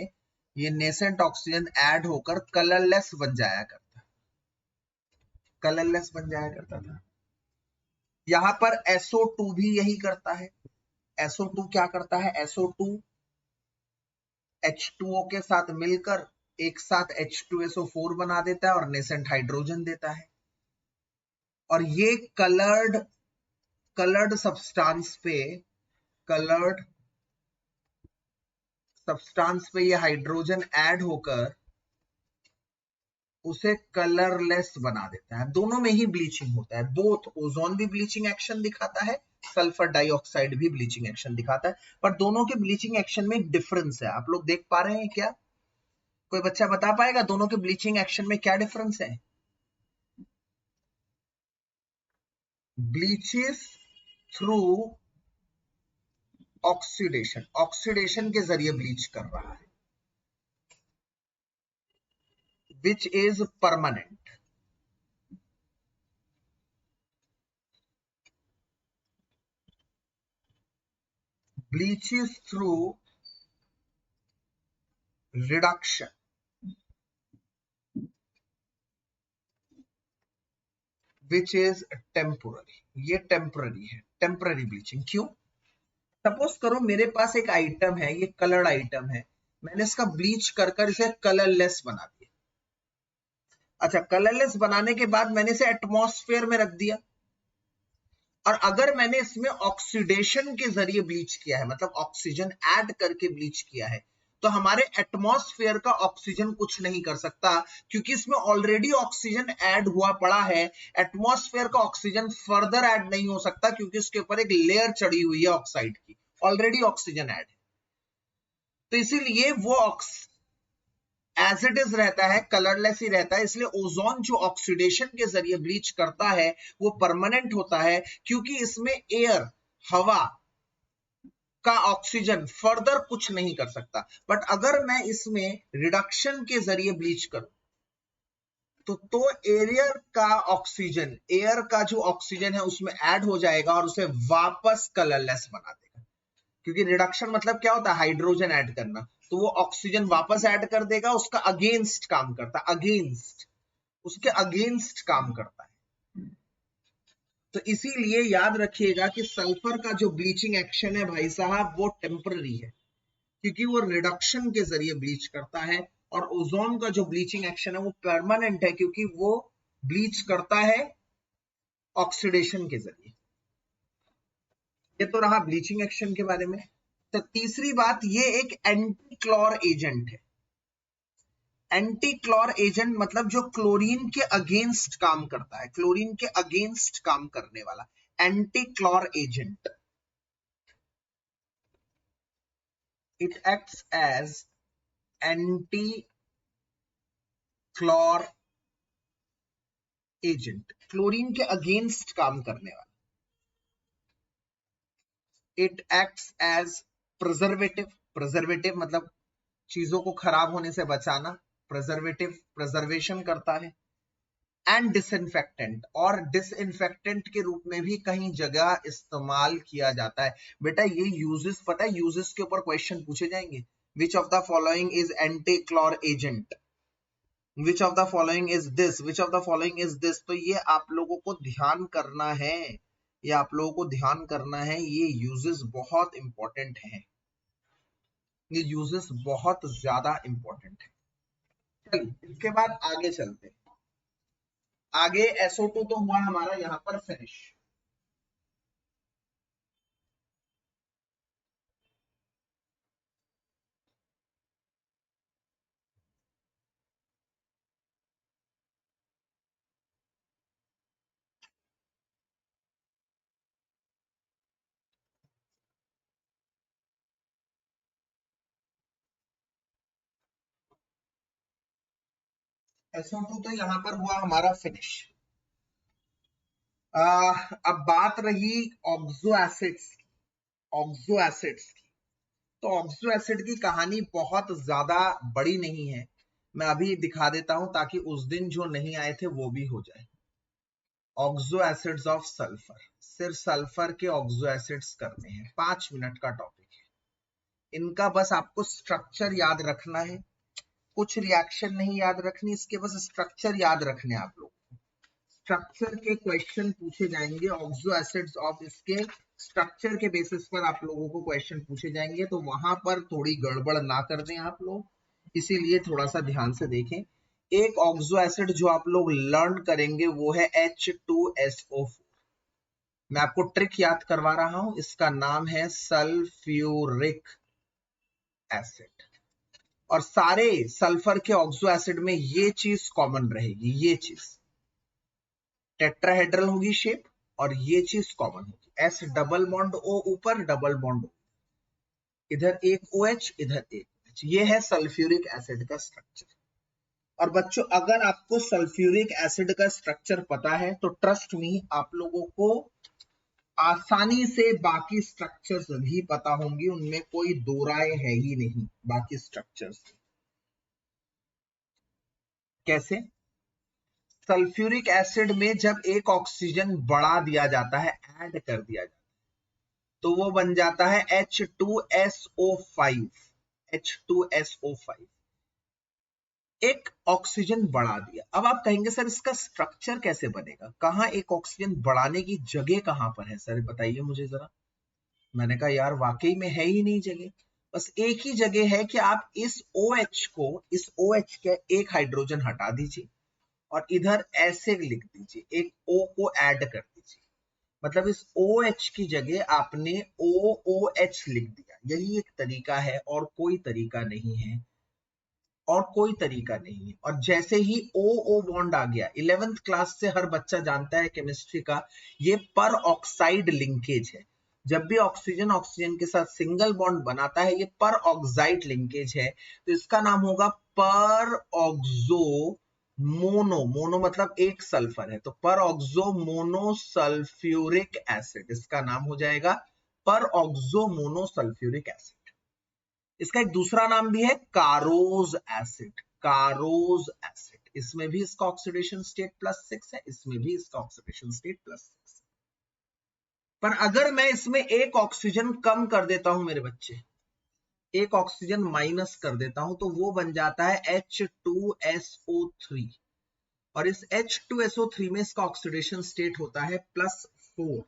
ये नेसेंट ऑक्सीजन ऐड होकर कलरलेस बन जाया करता, कलरलेस बन जाया करता था। यहां पर SO2 भी यही करता है। SO2 क्या करता है? SO2 H2O के साथ मिलकर एक साथ H2SO4 बना देता है और नेसेंट हाइड्रोजन देता है, और ये कलर्ड सब्सटेंस पे, कलर्ड सब्सटेंस पे ये हाइड्रोजन ऐड होकर उसे कलरलेस बना देता है। दोनों में ही ब्लीचिंग होता है, बोथ ओजोन भी ब्लीचिंग एक्शन दिखाता है, सल्फर डाइऑक्साइड भी ब्लीचिंग एक्शन दिखाता है, पर दोनों के ब्लीचिंग एक्शन में एक डिफरेंस है। आप लोग देख पा रहे हैं क्या? कोई बच्चा बता पाएगा दोनों के ब्लीचिंग एक्शन में क्या डिफरेंस है? ब्लीचेस थ्रू ऑक्सीडेशन, ऑक्सीडेशन के जरिए ब्लीच कर रहा है, which is permanent. Bleaches through reduction, which is temporary, ये टेम्पररी है, टेम्पररी ब्लीचिंग। क्यों? सपोज करो मेरे पास एक आइटम है, ये कलर्ड आइटम है, मैंने इसका ब्लीच कर कर इसे कलरलेस बना दिया। अच्छा, कलरलेस बनाने के बाद मैंने इसे एटमॉस्फेयर में रख दिया, और अगर मैंने इसमें ऑक्सीडेशन के जरिए ब्लीच किया है, मतलब ऑक्सीजन ऐड करके ब्लीच किया है, तो हमारे एटमॉस्फेयर का ऑक्सीजन कुछ नहीं कर सकता, क्योंकि इसमें ऑलरेडी ऑक्सीजन ऐड हुआ पड़ा है। एटमॉस्फेयर का ऑक्सीजन फर्दर ऐड नहीं हो सकता, क्योंकि उसके ऊपर एक लेयर चढ़ी हुई है ऑक्साइड की, ऑलरेडी ऑक्सीजन ऐड है। तो इसीलिए वो एज इट इज रहता है, कलरलेस ही रहता है। इसलिए ओजोन जो ऑक्सीडेशन के जरिए ब्लीच करता है वो परमानेंट होता है, क्योंकि इसमें एयर, हवा का ऑक्सीजन फर्दर कुछ नहीं कर सकता। बट अगर मैं इसमें रिडक्शन के जरिए ब्लीच करूं तो एयर का ऑक्सीजन, एयर का जो ऑक्सीजन है उसमें ऐड हो जाएगा और उसे वापस कलरलेस बना देगा। क्योंकि रिडक्शन मतलब क्या होता है, हाइड्रोजन ऐड करना, तो वो ऑक्सीजन वापस ऐड कर देगा, उसका अगेंस्ट काम करता है, अगेंस्ट, उसके अगेंस्ट काम करता है। तो इसीलिए याद रखिएगा कि सल्फर का जो ब्लीचिंग एक्शन है भाई साहब वो टेम्पररी है, क्योंकि वो रिडक्शन के जरिए ब्लीच करता है, और ओजोन का जो ब्लीचिंग एक्शन है वो परमानेंट है, क्योंकि वो ब्लीच करता है ऑक्सीडेशन के जरिए। ये तो रहा ब्लीचिंग एक्शन के बारे में। तो तीसरी बात, ये एक एंटी क्लोर एजेंट है। एंटी क्लोर एजेंट मतलब जो क्लोरीन के अगेंस्ट काम करता है, क्लोरीन के अगेंस्ट काम करने वाला antichlor agent. It acts as antichlor agent, chlorine के अगेंस्ट काम करने वाला। It acts as preservative, preservative मतलब चीजों को खराब होने से बचाना, प्रिजर्वेटिव प्रिजर्वेशन करता है। एंड डिसइंफेक्टेंट, और डिसइंफेक्टेंट के रूप में भी कहीं जगह इस्तेमाल किया जाता है। बेटा ये यूजेस पता है, यूजेस के ऊपर क्वेश्चन पूछे जाएंगे। Which of the following is antichlor agent, which of the following is this, which of the following is this. तो ये आप लोगों को ध्यान करना है, ये आप लोगों को ध्यान करना है, ये यूजेस बहुत इंपॉर्टेंट हैं, ये यूजेस बहुत ज्यादा इंपॉर्टेंट है। चलिए इसके बाद आगे चलते हैं। आगे SO2 तो हुआ हमारा यहां पर फिनिश। SO2 तो यहां पर हुआ हमारा फिनिश। अब बात रही ऑक्सो एसिड्स, ऑक्सो एसिड्स की। तो ऑक्सो एसिड की कहानी बहुत ज्यादा बड़ी नहीं है, मैं अभी दिखा देता हूं ताकि उस दिन जो नहीं आए थे वो भी हो जाए। ऑक्सो एसिड्स ऑफ सल्फर, सिर्फ सल्फर के ऑक्सो एसिड्स करने हैं, 5 मिनट का टॉपिक है। इनका बस आपको स्ट्रक्चर याद रखना है, कुछ रिएक्शन नहीं याद रखनी, इसके बस स्ट्रक्चर याद रखने आप लोग। स्ट्रक्चर के क्वेश्चन पूछे जाएंगे, ऑक्सो एसिड्स ऑफ इसके स्ट्रक्चर के बेसिस पर आप लोगों को क्वेश्चन पूछे जाएंगे, तो वहां पर थोड़ी गड़बड़ ना कर दें आप लोग, इसीलिए थोड़ा सा ध्यान से देखें। एक ऑक्सो एसिड जो आप लोग लर्न करेंगे वो है H2SO4। मैं आपको ट्रिक याद करवा रहा हूं, इसका नाम है सल्फ्यूरिक एसिड। और सारे सल्फर के ऑक्सो एसिड में ये चीज कॉमन रहेगी, ये चीज टेट्राहेड्रल होगी शेप, और ये चीज कॉमन होगी, S डबल बॉन्ड O ऊपर, डबल बॉन्ड O, इधर एक OH, इधर एक OH। ये है सल्फ्यूरिक एसिड का स्ट्रक्चर। और बच्चों अगर आपको सल्फ्यूरिक एसिड का स्ट्रक्चर पता है तो ट्रस्ट मी आप लोगों को आसानी से बाकी स्ट्रक्चर्स भी पता होंगी, उनमें कोई दो राय है ही नहीं। बाकी स्ट्रक्चर्स कैसे, सल्फ्यूरिक एसिड में जब एक ऑक्सीजन बढ़ा दिया जाता है, ऐड कर दिया जाता है, तो वो बन जाता है H2SO5, H2SO5। एक ऑक्सीजन बढ़ा दिया। अब आप कहेंगे सर इसका स्ट्रक्चर कैसे बनेगा, कहां एक ऑक्सीजन बढ़ाने की जगह कहां पर है सर, बताइए मुझे जरा। मैंने कहा यार वाकई में है ही नहीं जगह, बस एक ही जगह है कि आप इस OH को, इस OH के एक हाइड्रोजन हटा दीजिए और इधर ऐसे लिख दीजिए, एक O को ऐड कर दीजिए, मतलब इस OH की जगह आपने OOH लिख दिया। यही एक तरीका है और कोई तरीका नहीं है, और कोई तरीका नहीं है। और जैसे ही O बॉन्ड आ गया, 11th क्लास से हर बच्चा जानता है केमिस्ट्री का, ये पर ऑक्साइड लिंकेज है। जब भी ऑक्सीजन ऑक्सीजन के साथ सिंगल बॉन्ड बनाता है, ये पर ऑक्साइड लिंकेज है, तो इसका नाम होगा पर ऑक्सो मोनो। मोनो मतलब एक सल्फर है, तो पर ऑक्सो मोनो सल्फ्यूरिक एसिड, इसका नाम हो जाएगा पर ऑक्सो मोनो सल्फ्यूरिक एसिड। इसका एक दूसरा नाम भी है कारोज एसिड, कारोज एसिड। इसमें भी इसका ऑक्सीडेशन स्टेट +6 है, इसमें भी इसका ऑक्सीडेशन स्टेट +6 है। पर अगर मैं इसमें एक ऑक्सीजन कम कर देता हूं मेरे बच्चे, एक ऑक्सीजन माइनस कर देता हूं, तो वो बन जाता है H2SO3, और इस H2SO3 में इसका ऑक्सीडेशन स्टेट होता है +4।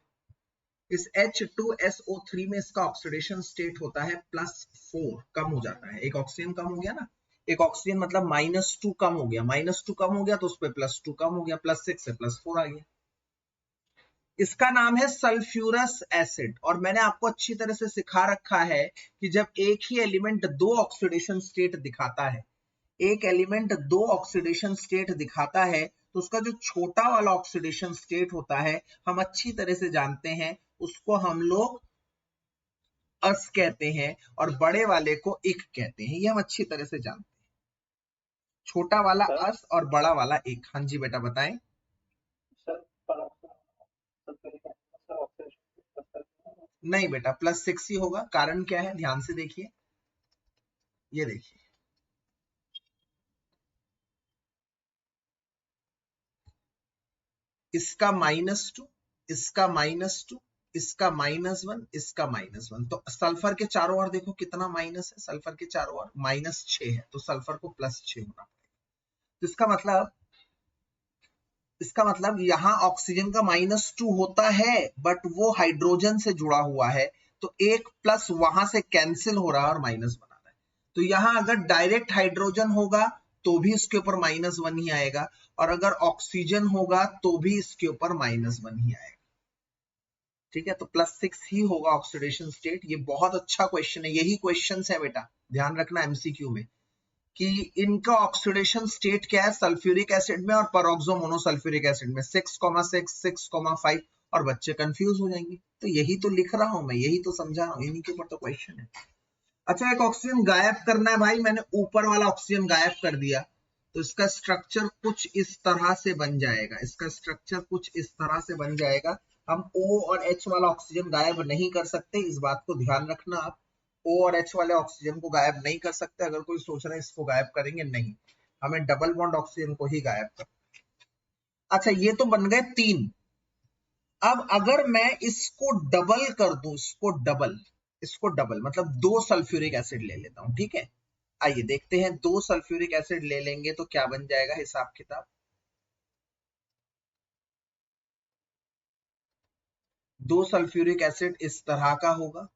इस H2SO3 में इसका ऑक्सीडेशन स्टेट होता है +4, कम हो जाता है, एक ऑक्सीजन कम हो गया ना, एक ऑक्सीजन मतलब -2 कम हो गया, -2 कम हो गया तो उस पर +2 कम हो गया, +6 से +4 आ गया। इसका नाम है सल्फ्यूरस एसिड। और मैंने आपको अच्छी तरह से सिखा रखा है कि जब एक ही एलिमेंट दो ऑक्सीडेशन स्टेट दिखाता है, एक एलिमेंट दो ऑक्सीडेशन स्टेट दिखाता है, तो उसका जो छोटा वाला ऑक्सीडेशन स्टेट होता है, हम अच्छी तरह से जानते हैं, उसको हम लोग अस कहते हैं, और बड़े वाले को इक कहते हैं। ये हम अच्छी तरह से जानते हैं, छोटा वाला अस और बड़ा वाला इक। हाँ जी बेटा बताएं। नहीं बेटा, +6 ही होगा। कारण क्या है, ध्यान से देखिए, ये देखिए, इसका -2, इसका -2, इसका -1, इसका -1, तो सल्फर के चारों ओर देखो कितना माइनस है, सल्फर के चारों ओर -6 है, तो सल्फर को +6 होना पड़ेगा। तो इसका मतलब यहां ऑक्सीजन का -2 होता है, बट वो हाइड्रोजन से जुड़ा हुआ है, तो एक प्लस वहां से कैंसिल हो रहा है और माइनस बना रहा है। तो यहां अगर डायरेक्ट हाइड्रोजन होगा तो भी इसके ऊपर -1 ही आएगा, और अगर ऑक्सीजन होगा तो भी इसके ऊपर -1 ही आएगा। ठीक है, तो +6 ही होगा ऑक्सीडेशन स्टेट। ये बहुत अच्छा क्वेश्चन है, यही क्वेश्चन है बेटा, ध्यान रखना एमसीक्यू में, कि इनका ऑक्सीडेशन स्टेट क्या है सल्फ्यूरिक एसिड में और पेरोक्सो मोनोसल्फ्यूरिक एसिड में, 6,6, 6,5, और बच्चे कंफ्यूज हो जाएंगे। तो यही तो लिख रहा हूं मैं, यही तो समझा रहा हूं, इन्हीं के ऊपर तो क्वेश्चन है। अच्छा, एक ऑक्सीजन गायब करना है भाई, मैंने ऊपर वाला ऑक्सीजन गायब कर दिया, तो इसका स्ट्रक्चर कुछ इस तरह से बन जाएगा, इसका स्ट्रक्चर कुछ इस तरह से बन जाएगा। हम O और H वाला ऑक्सीजन गायब नहीं कर सकते, इस बात को ध्यान रखना आप। O और H वाले ऑक्सीजन को गायब नहीं कर सकते। अगर कोई सोच रहा है इसको गायब करेंगे, नहीं, हमें डबल बॉन्ड ऑक्सीजन को ही गायब कर। अच्छा, ये तो बन गए 3। अब अगर मैं इसको डबल कर दूं, इसको डबल मतलब 2 सल्फ्यूरिक एसिड ले लेता हूं, ठीक है। आइए देखते हैं, 2 सल्फ्यूरिक एसिड ले लेंगे तो क्या बन जाएगा हिसाब किताब। 2 सल्फ्यूरिक एसिड इस तरह का होगा,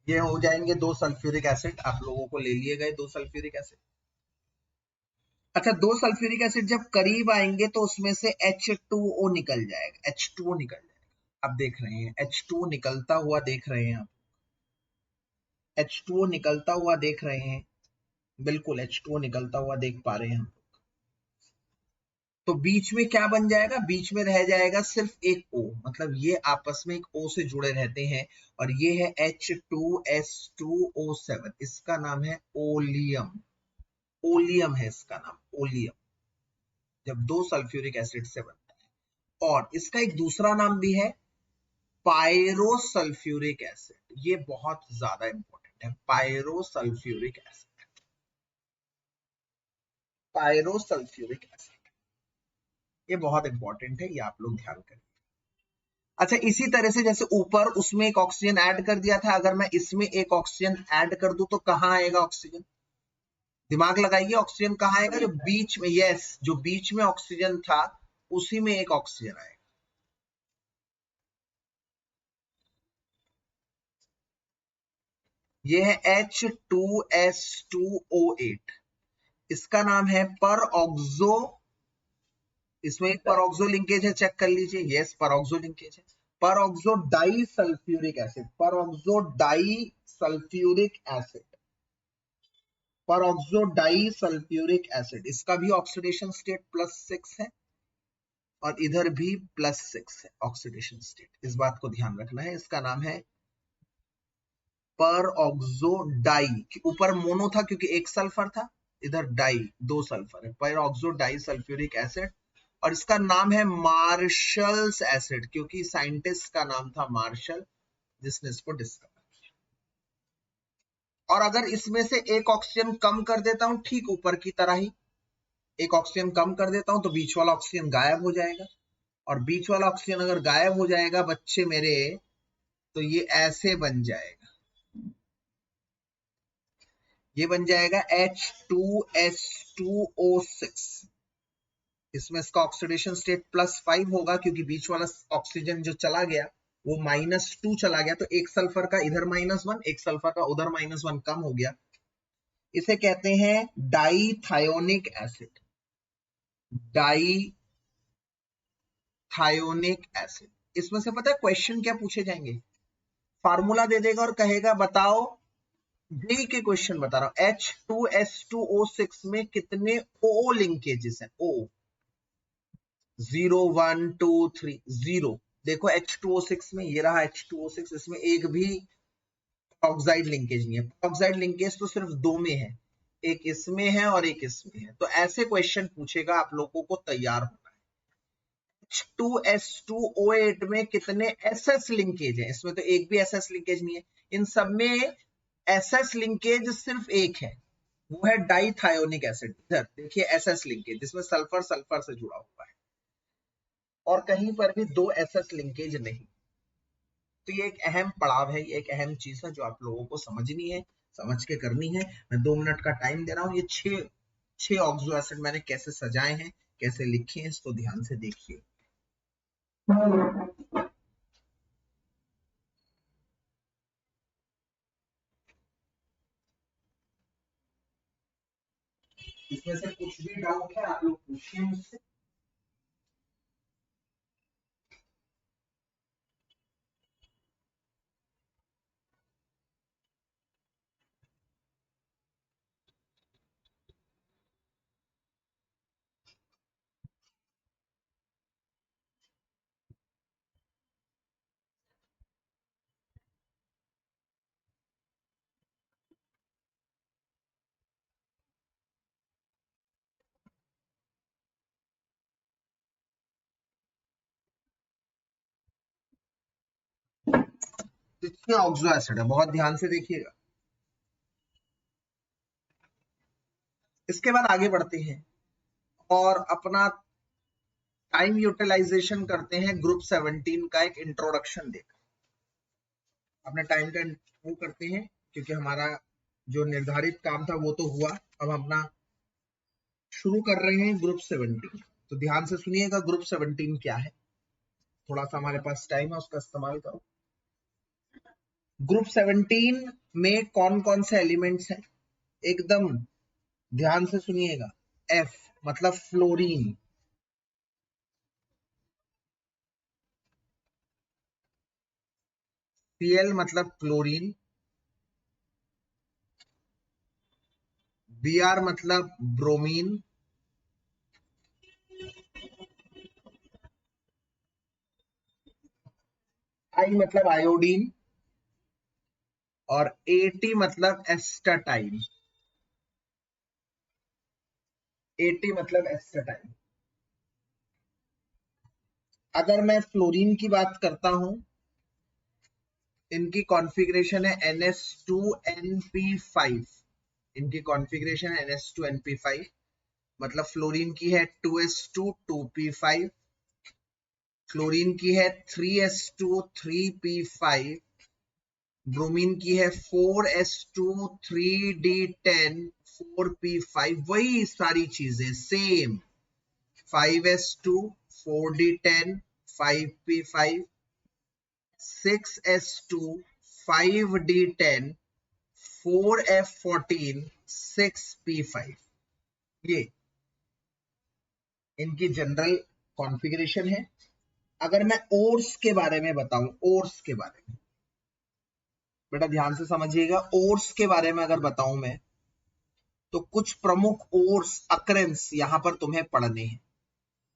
ये हो जाएंगे 2 सल्फ्यूरिक एसिड, आप लोगों को ले लिए गए 2 सल्फ्यूरिक एसिड। अच्छा, 2 सल्फ्यूरिक एसिड जब करीब आएंगे तो उसमें से H2O निकल जाएगा, H2O निकल जाएगा। आप देख रहे हैं H2O निकलता हुआ देख रहे हैं आप, H2O निकलता हुआ देख रहे हैं, बिल्कुल H2O निकलता हुआ देख पा रहे हैं हम। तो बीच में क्या बन जाएगा, बीच में रह जाएगा सिर्फ एक O, मतलब ये आपस में एक O से जुड़े रहते हैं, और ये है H2S2O7, इसका नाम है ओलियम। ओलियम है इसका नाम, ओलियम, जब 2 सल्फ्यूरिक एसिड से बनता है। और इसका एक दूसरा नाम भी है पायरोसल्फ्यूरिक एसिड, ये बहुत ज्यादा इंपॉर्टेंट है, पायरोसल्फ्यूरिक एसिड, पायरोसल्फ्यूरिक एसिड, ये बहुत इंपॉर्टेंट है, ये आप लोग ध्यान करें। अच्छा, इसी तरह से जैसे ऊपर उसमें एक ऑक्सीजन ऐड कर दिया था, अगर मैं इसमें एक ऑक्सीजन ऐड कर दूं तो कहां आएगा ऑक्सीजन, दिमाग लगाइए, ऑक्सीजन कहां आएगा, जो बीच में, यस, जो बीच में ऑक्सीजन था उसी में एक ऑक्सीजन आएगा। ये है H2S2O8, इसका नाम है पर ऑक्सो, इसमें एक पर ऑक्सो लिंकेज है, चेक कर लीजिए, यस पर ऑक्सो लिंकेज है, पर ऑक्सो डाई सल्फ्यूरिक एसिड, पर ऑक्सो डाई सल्फ्यूरिक एसिड, पर ऑक्सो डाई सल्फ्यूरिक एसिड, इसका भी ऑक्सीडेशन स्टेट +6 है और इधर भी +6 है ऑक्सीडेशन स्टेट, इस बात को ध्यान रखना है। इसका नाम है पर ऑक्सो डाई, ऊपर मोनो था क्योंकि एक सल्फर था, इधर डाई 2 सल्फर है, पर ऑक्सो डाई सल्फ्यूरिक एसिड, और इसका नाम है मार्शल्स एसिड क्योंकि साइंटिस्ट का नाम था मार्शल जिसने इसको डिस्कवर किया। और अगर इसमें से एक ऑक्सीजन कम कर देता हूं, ठीक ऊपर की तरह ही एक ऑक्सीजन कम कर देता हूं तो बीच वाला ऑक्सीजन गायब हो जाएगा, और बीच वाला ऑक्सीजन अगर गायब हो जाएगा बच्चे मेरे, तो ये ऐसे बन जाएगा, ये बन जाएगा H2S2O6, इसमें इसका ऑक्सीडेशन स्टेट +5 होगा क्योंकि बीच वाला ऑक्सीजन जो चला गया वो -2 चला गया, तो एक सल्फर का इधर -1, एक सल्फर का उधर -1 कम हो गया। इसे कहते हैं डाईथायोनिक एसिड, डाईथायोनिक एसिड। इसमें से पता है क्वेश्चन क्या पूछे जाएंगे, फार्मूला दे देगा और कहेगा बताओ, जेई के क्वेश्चन बता रहा हूं, H2S2O6 में कितने O लिंकेजेस हैं, O 0 1 2 3 0, देखो H2O6 में, ये रहा H2O6, इसमें एक भी ऑक्साइड लिंकेज नहीं है, ऑक्साइड लिंकेज तो सिर्फ 2 में है, एक इसमें है और एक इसमें है, तो ऐसे क्वेश्चन पूछेगा, आप लोगों को तैयार होना है। H2S2O8 में कितने SS लिंकेज है, इसमें तो एक भी SS लिंकेज नहीं है, इन सब में SS लिंकेज सिर्फ एक है, वो है डाईथायोनिक एसिड, इधर देखिए SS लिंकेज जिसमें सल्फर सल्फर से जुड़ा हुआ है, और कहीं पर भी 2 SS लिंकेज नहीं। तो ये एक अहम पड़ाव है, ये एक अहम चीज है जो आप लोगों को समझनी है, समझ के करनी है। मैं 2 मिनट का टाइम दे रहा हूँ, ये 6 ऑक्सो एसिड मैंने कैसे सजाए हैं, कैसे लिखे हैं, इसको ध्यान से देखिए। इसमें से कुछ भी डाउट है आप लोग पूछिए मुझसे। तो 6 ऑक्सो एसिड है, बहुत ध्यान से देखिएगा। इसके बाद आगे बढ़ते हैं और अपना टाइम यूटिलाइजेशन करते हैं ग्रुप 17 का एक इंट्रोडक्शन देकर, अपने टाइम का वो करते हैं क्योंकि हमारा जो निर्धारित काम था वो तो हुआ, अब अपना शुरू कर रहे हैं ग्रुप 17। तो ध्यान से सुनिएगा ग्रुप 17 क्या है, थोड़ा सा हमारे पास टाइम है उसका इस्तेमाल करो। ग्रुप 17 में कौन कौन से एलिमेंट्स हैं, एकदम ध्यान से सुनिएगा। F मतलब फ्लोरीन, Cl मतलब क्लोरीन, Br मतलब ब्रोमीन, I मतलब आयोडीन, और At मतलब एस्टाटाइन, At मतलब एस्टाटाइन। अगर मैं फ्लोरीन की बात करता हूं, इनकी कॉन्फ़िगरेशन है NH2NP5, इनकी कॉन्फ़िगरेशन है NH2NP5, मतलब फ्लोरीन की है 2s2 2p5, फ्लोरीन की है 3s2 3p5, ब्रोमीन की है 4s2 3d10 4p5, वही सारी चीजें same, 5s2 4d10 5p5, 6s2 5d10 4F14 6P5, ये इनकी जनरल कॉन्फ़िगरेशन है। अगर मैं ओर्स के बारे में बताऊं, ओर्स के बारे में बेटा ध्यान से समझिएगा, ओर्स के बारे में अगर बताऊं मैं, तो कुछ प्रमुख ओर्स अकरेंस यहां पर तुम्हें पढ़ने हैं।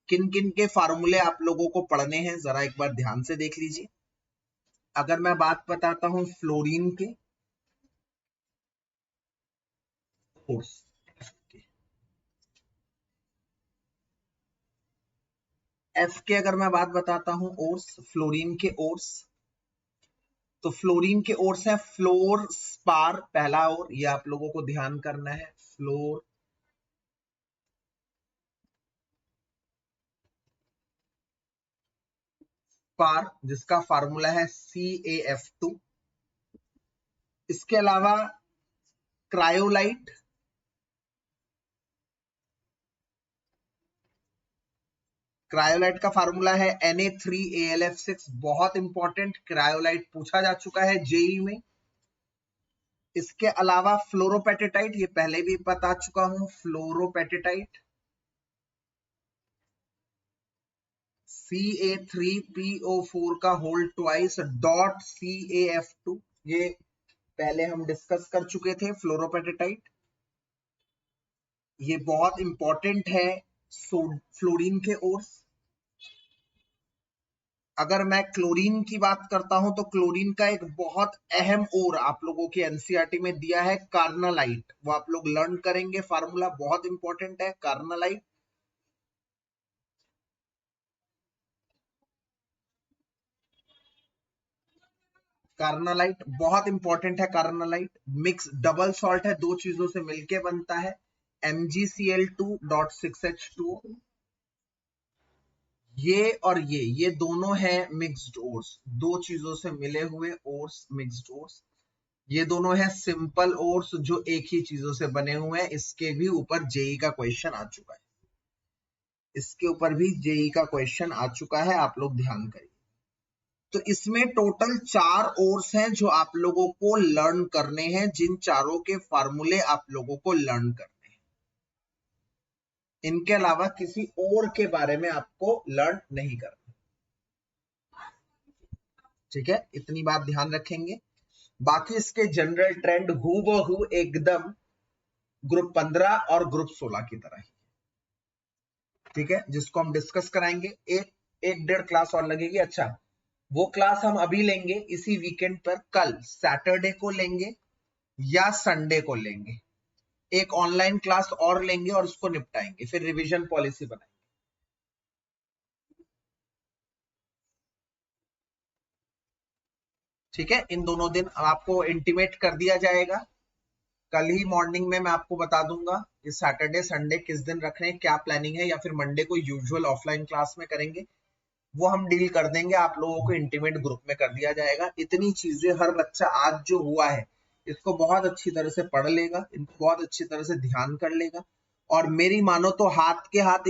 किन किन के फार्मूले आप लोगों को पढ़ने हैं जरा एक बार ध्यान से देख लीजिए। अगर मैं बात बताता हूं फ्लोरीन के ओर्स, एफ के अगर मैं बात बताता हूं ओर्स, फ्लोरीन के ओर्स, तो फ्लोरीन के ओर्स है फ्लोर स्पार, पहला ओर, ये आप लोगों को ध्यान करना है, फ्लोर स्पार, जिसका फार्मूला है CaF2। इसके अलावा क्रायोलाइट, क्रायोलाइट का फार्मूला है Na3AlF6, बहुत इंपॉर्टेंट, क्रायोलाइट पूछा जा चुका है जेई में। इसके अलावा फ्लोरोपेटेटाइट, ये पहले भी बता चुका हूं, फ्लोरोपेटेटाइट Ca3PO4 का होल ट्वाइस डॉट CaF2, ये पहले हम डिस्कस कर चुके थे फ्लोरोपेटेटाइट, ये बहुत इंपॉर्टेंट है फ्लोरीन के ओर्स। अगर मैं क्लोरीन की बात करता हूं तो क्लोरीन का एक बहुत अहम ओर आप लोगों के एनसीईआरटी में दिया है, कार्नालाइट, वो आप लोग लर्न करेंगे, फार्मूला बहुत इंपॉर्टेंट है कार्नालाइट। कार्नालाइट बहुत इंपॉर्टेंट है, कार्नालाइट मिक्स डबल सॉल्ट है, दो चीजों से मिलके बनता है, MgCl2.6H2O, ये और ये दोनों हैं मिक्स्ड ओर्स, दो चीजों से मिले हुए ओर्स, मिक्स्ड ओर्स। ये दोनों हैं सिंपल ओर्स जो एक ही चीजों से बने हुए हैं। इसके भी ऊपर जेई का क्वेश्चन आ चुका है, इसके ऊपर भी जेई का क्वेश्चन आ चुका है, आप लोग ध्यान करिए। तो इसमें टोटल 4 ओर्स हैं जो आप लोगों को लर्न करने हैं, जिन चारों के फार्मूले आप लोगों को लर्न करने हैं। इनके अलावा किसी और के बारे में आपको लर्न नहीं करना, ठीक है, इतनी बात ध्यान रखेंगे। बाकी इसके जनरल ट्रेंड हूबहू एकदम ग्रुप 15 और ग्रुप 16 की तरह ही, ठीक है, जिसको हम डिस्कस कराएंगे। एक डेढ़ क्लास और लगेगी। अच्छा, वो क्लास हम अभी लेंगे इसी वीकेंड पर, कल सैटरडे को लेंगे या संडे को लेंगे, एक ऑनलाइन क्लास और लेंगे और उसको निपटाएंगे, फिर रिवीजन पॉलिसी बनाएंगे। ठीक है, इन दोनों दिन आपको इंटीमेट कर दिया जाएगा, कल ही मॉर्निंग में मैं आपको बता दूंगा कि सैटरडे संडे किस दिन रख रहे हैं, क्या प्लानिंग है, या फिर मंडे को यूजुअल ऑफलाइन क्लास में करेंगे, वो हम डील कर देंगे। आप लोगों को इंटीमेट ग्रुप में कर दिया जाएगा। इतनी चीजें हर बच्चा आज जो हुआ है इसको बहुत अच्छी तरह से पढ़ लेगा, इनको बहुत अच्छी तरह से ध्यान कर लेगा, और मेरी मानो तो हाथ के हाथ